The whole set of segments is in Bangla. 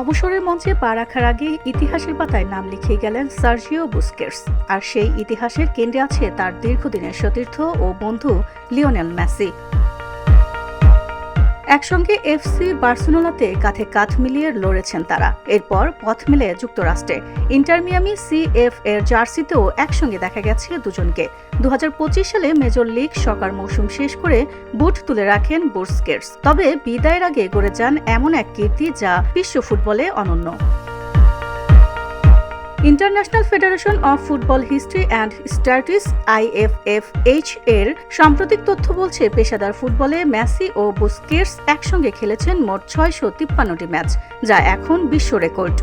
অবসরের মঞ্চে পা রাখার আগে ইতিহাসের পাতায় নাম লিখিয়ে গেলেন সার্জিও বুস্কেটস। আর সেই ইতিহাসের কেন্দ্রে আছে তার দীর্ঘদিনের সতীর্থ ও বন্ধু লিওনেল মেসি। একসঙ্গে এফসি বার্সেলোনাতে কাঁধে কাঁধ মিলিয়ে লড়েছেন তারা। এরপর পথ মেলে যুক্তরাষ্ট্রে ইন্টার মিয়ামি CF এর জার্সিতেও একসঙ্গে দেখা গেছে দুজনকে। 2025 সালে মেজর লিগ সকার মৌসুম শেষ করে বুট তুলে রাখেন বুস্কেটস। তবে বিদায়ের আগে গড়ে যান এমন এক কীর্তি যা বিশ্ব ফুটবলে অনন্য। International federation of football history and statistics IFFH এর সাম্প্রতিক তথ্য বলছে, পেশাদার ফুটবলে মেসি ও বুস্কেটস একসঙ্গে খেলেছেন মোট 653টি ম্যাচ, যা এখন বিশ্ব রেকর্ড।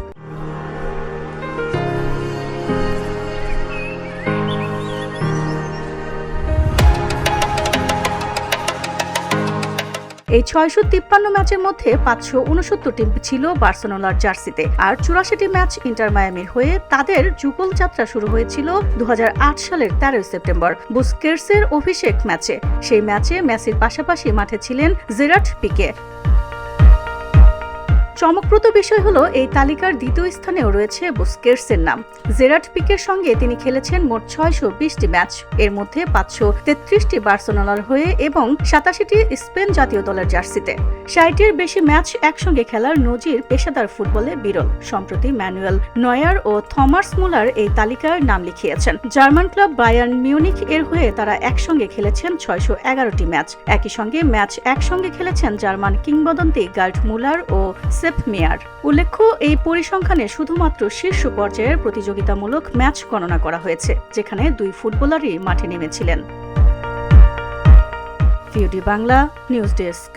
এই 653 ম্যাচের মধ্যে 569টি ছিল বার্সেলোনার জার্সিতে, আর 84টি ম্যাচ ইন্টার মায়ামির হয়ে। তাদের যুগল যাত্রা শুরু হয়েছিল 2008 সালের 13 সেপ্টেম্বর বুস্কেটসের অভিষেক ম্যাচে। সেই ম্যাচে মেসির পাশাপাশি মাঠে ছিলেন জেরার্ড পিকে। চমকপ্রদ বিষয় হলো, এই তালিকার দ্বিতীয় স্থানেও রয়েছে বুস্কেটসের নাম। জেরার্ড পিকের সঙ্গে তিনি খেলেছেন মোট 620টি ম্যাচ, এর মধ্যে 533টি বার্সেলোনার হয়ে এবং 87টি স্পেন জাতীয় দলের জার্সিতে। 60টির বেশি ম্যাচ একসঙ্গে খেলার নজির পেশাদার ফুটবলে বিরল। সম্প্রতি ম্যানুয়েল নয়ার ও থমাস মুলার এই তালিকার নাম লিখিয়েছেন। জার্মান ক্লাব বায়ার্ন মিউনিখ এর হয়ে তারা একসঙ্গে খেলেছেন 611টি ম্যাচ। একই সঙ্গে ম্যাচ একসঙ্গে খেলেছেন জার্মান কিংবদন্তি গার্ড মুলার ও সেপ মেয়ার। উল্লেখ্য, এই পরিসংখ্যানে শুধুমাত্র শীর্ষ পর্যায়ের প্রতিযোগিতামূলক ম্যাচ গণনা করা হয়েছে, যেখানে দুই ফুটবলারই মাঠে নেমেছিলেন। VOD Bangla news desk.